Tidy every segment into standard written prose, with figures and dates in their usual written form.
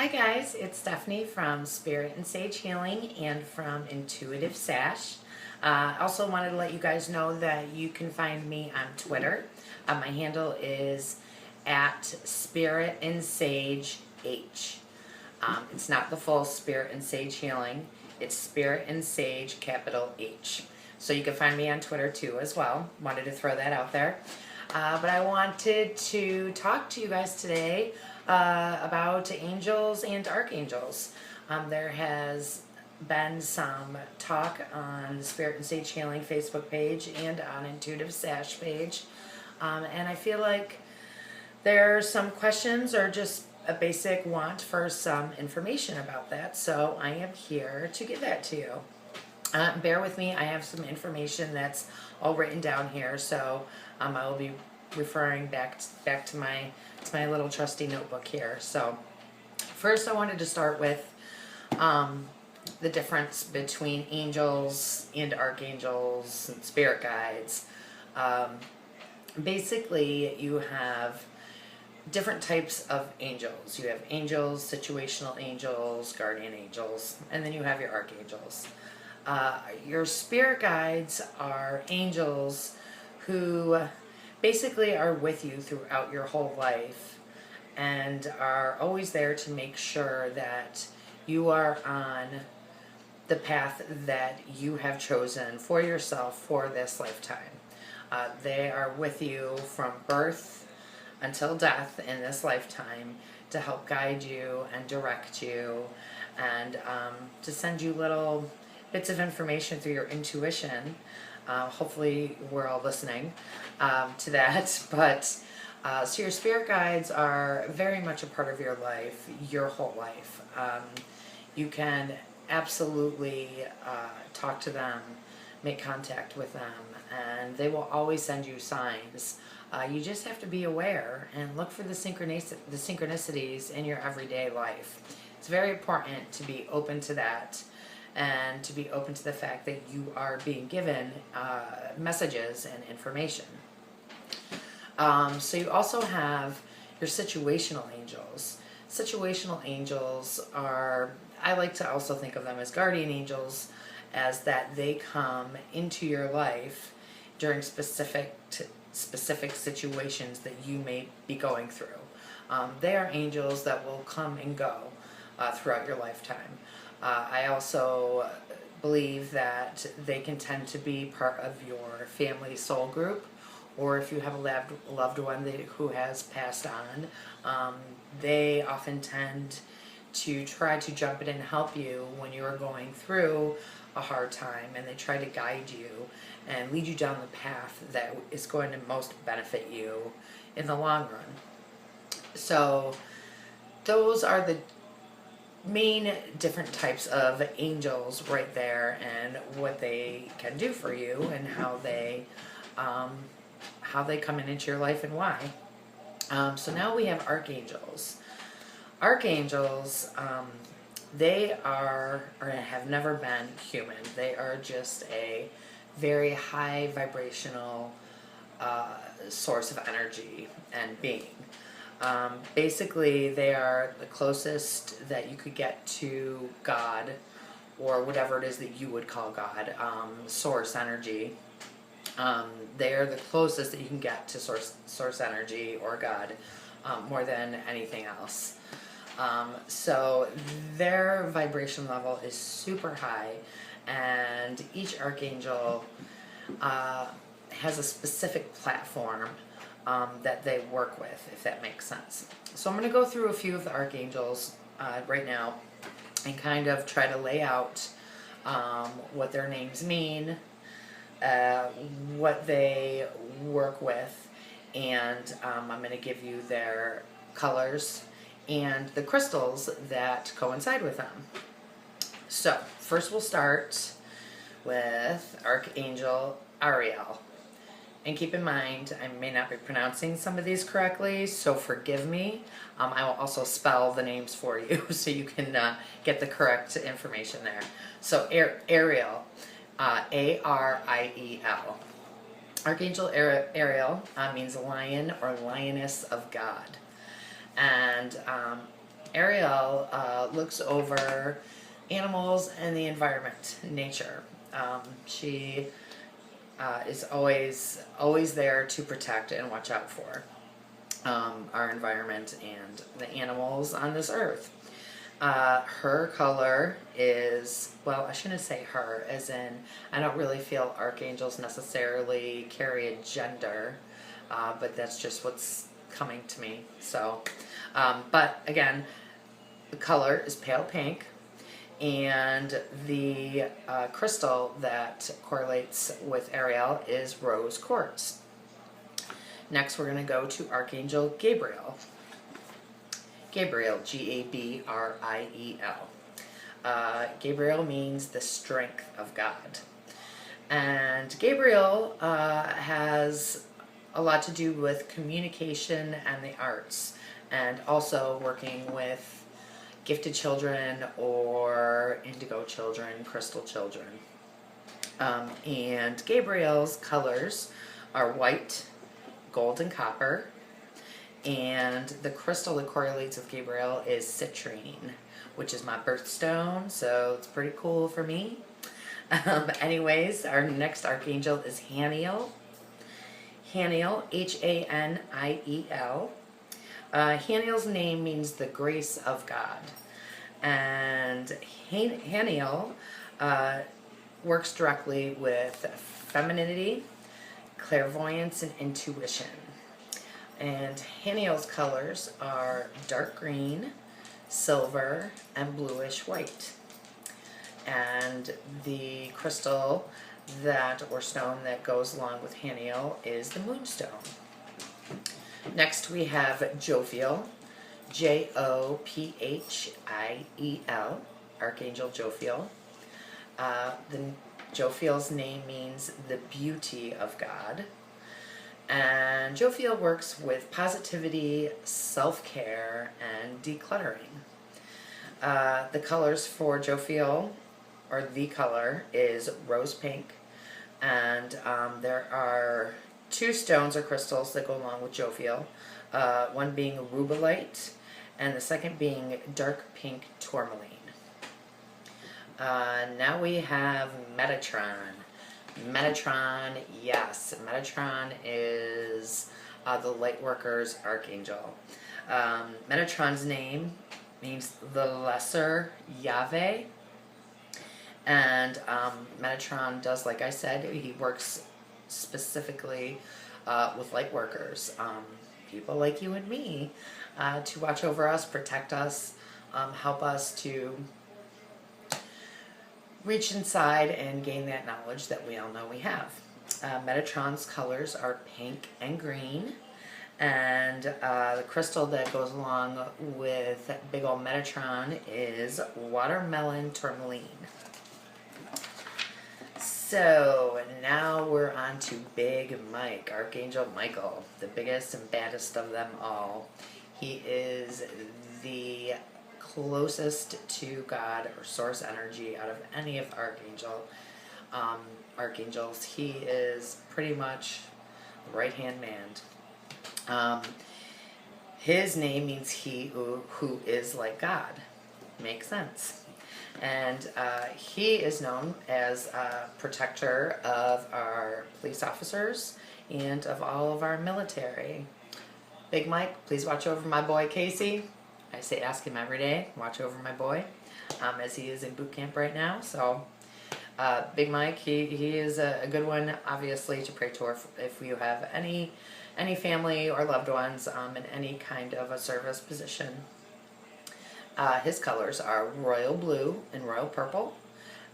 Hi guys, it's Stephanie from Spirit and Sage Healing and from Intuitive SASH. Also wanted to let you guys know that you can find me on Twitter. My handle is at Spirit and Sage H. It's not the full Spirit and Sage Healing. It's Spirit and Sage capital H. So you can find me on Twitter too as well. Wanted to throw that out there. But I wanted to talk to you guys today about angels and archangels. There has been some talk on the Spirit and Sage Healing Facebook page and on Intuitive SASH page. And I feel like there's some questions or just a basic want for some information about that. So I am here to give that to you. Bear with me, I have some information that's all written down here, so I will be referring back to my little trusty notebook here. So first I wanted to start with the difference between angels and archangels and spirit guides. Basically you have different types of angels. You have angels, situational angels, guardian angels, and then you have your archangels. Your spirit guides are angels who basically are with you throughout your whole life and are always there to make sure that you are on the path that you have chosen for yourself for this lifetime. They are with you from birth until death in this lifetime to help guide you and direct you and to send you little bits of information through your intuition. Hopefully we're all listening to that. But so your spirit guides are very much a part of your life, your whole life. You can absolutely talk to them, make contact with them, and they will always send you signs. You just have to be aware and look for the synchronicities in your everyday life. It's very important to be open to that and to be open to the fact that you are being given messages and information. So you also have your situational angels. Situational angels are, I like to also think of them as guardian angels, as that they come into your life during specific situations that you may be going through. They are angels that will come and go throughout your lifetime. I also believe that they can tend to be part of your family soul group, or if you have a loved one who has passed on, they often tend to try to jump in and help you when you are going through a hard time, and they try to guide you and lead you down the path that is going to most benefit you in the long run. So those are the main different types of angels right there, and what they can do for you and how they come into your life and why. So now we have archangels. Archangels, they are or have never been human. They are just a very high vibrational source of energy and being. Basically, they are the closest that you could get to God, or whatever it is that you would call God, source energy. They are the closest that you can get to source energy or God, more than anything else. So their vibration level is super high, and each archangel has a specific platform that they work with, if that makes sense. So I'm going to go through a few of the archangels right now and kind of try to lay out what their names mean, what they work with, and I'm going to give you their colors and the crystals that coincide with them. So first we'll start with Archangel Ariel. And keep in mind, I may not be pronouncing some of these correctly, so forgive me. I will also spell the names for you so you can get the correct information there. So Ariel, A-R-I-E-L. Archangel Ariel means lion or lioness of God. And Ariel looks over animals and the environment, nature. She is always there to protect and watch out for our environment and the animals on this earth. Her color is, well, I shouldn't say her, as in, I don't really feel archangels necessarily carry a gender, but that's just what's coming to me. So, but again, the color is pale pink, and the crystal that correlates with Ariel is rose quartz. Next, we're going to go to Archangel Gabriel. Gabriel, Gabriel. Gabriel means the strength of God. And Gabriel has a lot to do with communication and the arts, and also working with gifted children or indigo children, crystal children. And Gabriel's colors are white, gold, and copper. And the crystal that correlates with Gabriel is citrine, which is my birthstone, so it's pretty cool for me. Anyways, our next archangel is Haniel. Haniel, Haniel. Haniel's name means the grace of God. And Haniel works directly with femininity, clairvoyance, and intuition. And Haniel's colors are dark green, silver, and bluish white. And the crystal or stone that goes along with Haniel is the moonstone. Next we have Jophiel, Jophiel, Archangel Jophiel. Jophiel's name means the beauty of God. And Jophiel works with positivity, self-care, and decluttering. The colors for Jophiel, or the color, is rose pink. And there are two stones or crystals that go along with Jophiel. One being rubellite, and the second being dark pink tourmaline. Now we have Metatron. Metatron, yes. Metatron is the Lightworker's Archangel. Metatron's name means the lesser Yahweh. And Metatron does, like I said, he works specifically with Lightworkers. People like you and me to watch over us, protect us, help us to reach inside and gain that knowledge that we all know we have. Metatron's colors are pink and green, and the crystal that goes along with big old Metatron is watermelon tourmaline. So now we're on to Big Mike, Archangel Michael, the biggest and baddest of them all. He is the closest to God or source energy out of any of archangels. He is pretty much the right-hand man. His name means he who is like God. Makes sense. And he is known as a protector of our police officers and of all of our military. Big Mike, please watch over my boy Casey. I say ask him every day, watch over my boy, as he is in boot camp right now. So, Big Mike, he is a good one, obviously, to pray to if you have any family or loved ones in any kind of a service position. His colors are royal blue and royal purple,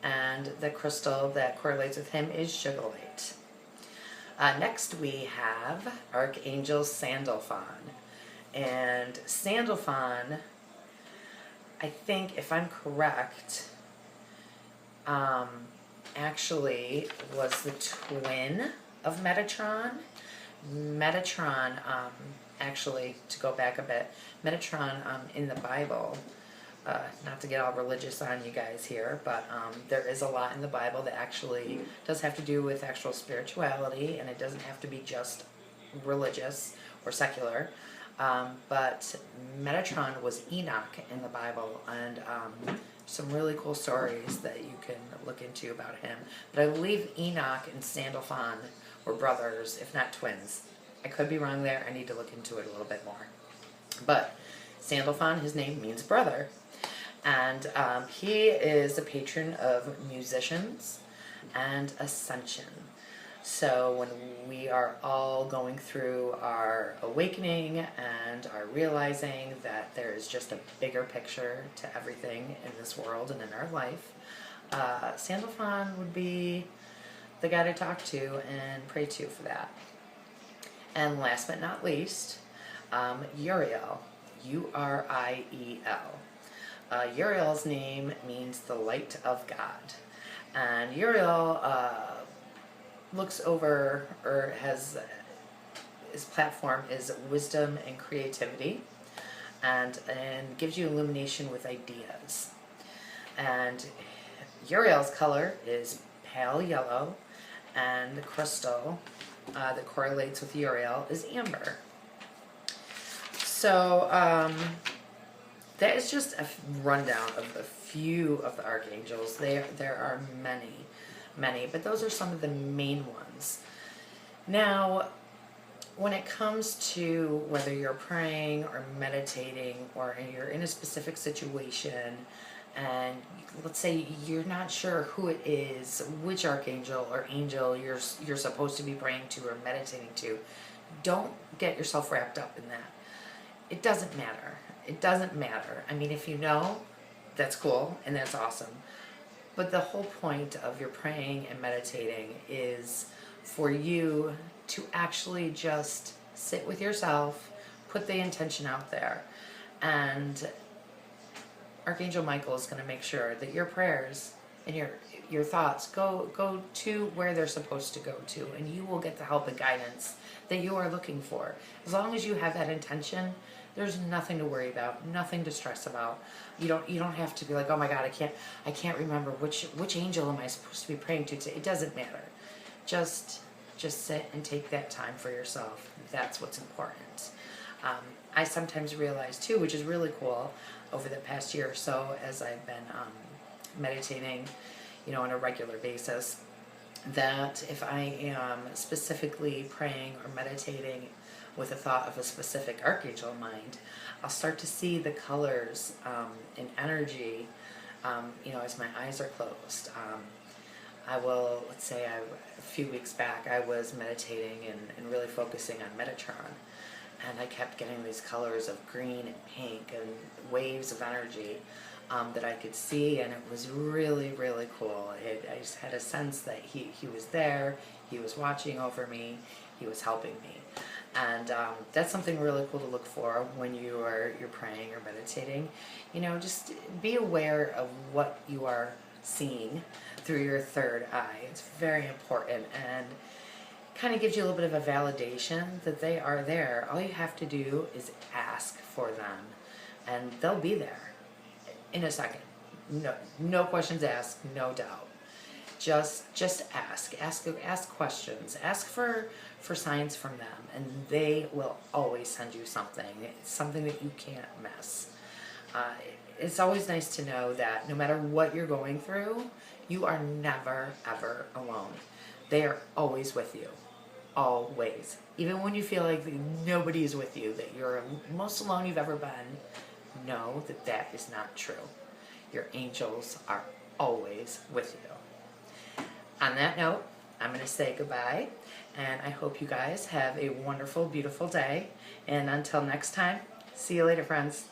and the crystal that correlates with him is sugarlight. Next we have Archangel Sandalphon. And Sandalphon, I think, if I'm correct, actually was the twin of Metatron. Metatron, actually, to go back a bit, Metatron in the Bible, not to get all religious on you guys here, but there is a lot in the Bible that actually does have to do with actual spirituality, and it doesn't have to be just religious or secular. But Metatron was Enoch in the Bible, and some really cool stories that you can look into about him. But I believe Enoch and Sandalphon were brothers, if not twins. I could be wrong there. I need to look into it a little bit more. But Sandalphon, his name means brother. And he is a patron of musicians and ascension. So when we are all going through our awakening and are realizing that there is just a bigger picture to everything in this world and in our life, Sandalphon would be the guy to talk to and pray to for that. And last but not least, Uriel, Uriel. Uriel's name means the light of God. And Uriel looks over, or has, his platform is wisdom and creativity, and gives you illumination with ideas. And Uriel's color is pale yellow, and the crystal that correlates with Uriel is amber. So that is just a rundown of a few of the archangels. There are many, but those are some of the main ones. Now, when it comes to whether you're praying or meditating or you're in a specific situation, and let's say you're not sure who it is, which archangel or angel you're supposed to be praying to or meditating to, don't get yourself wrapped up in that. It doesn't matter. It doesn't matter. I mean, if you know, that's cool and that's awesome. But the whole point of your praying and meditating is for you to actually just sit with yourself, put the intention out there, and Archangel Michael is going to make sure that your prayers and your thoughts go to where they're supposed to go to, and you will get the help and guidance that you are looking for. As long as you have that intention, there's nothing to worry about, nothing to stress about. You don't have to be like, oh my God, I can't remember which angel am I supposed to be praying to today. It doesn't matter. Just sit and take that time for yourself. That's what's important. I sometimes realize too, which is really cool, over the past year or so, as I've been meditating, on a regular basis, that if I am specifically praying or meditating with a thought of a specific archangel in mind, I'll start to see the colors and energy, as my eyes are closed. I will, let's say a few weeks back, I was meditating and really focusing on Metatron, and I kept getting these colors of green and pink and waves of energy that I could see, and it was really, really cool. I just had a sense that he was there, he was watching over me, he was helping me. And that's something really cool to look for when you're praying or meditating. Just be aware of what you are seeing through your third eye. It's very important, and kind of gives you a little bit of a validation that they are there. All you have to do is ask for them, and they'll be there in a second. No questions asked, no doubt. Just ask questions, ask for signs from them, and they will always send you something. It's something that you can't miss. It's always nice to know that no matter what you're going through, you are never ever alone. They are always with you, always. Even when you feel like nobody is with you, that you're most alone you've ever been, know that that is not true. Your angels are always with you. On that note, I'm going to say goodbye, and I hope you guys have a wonderful, beautiful day. And until next time, see you later, friends.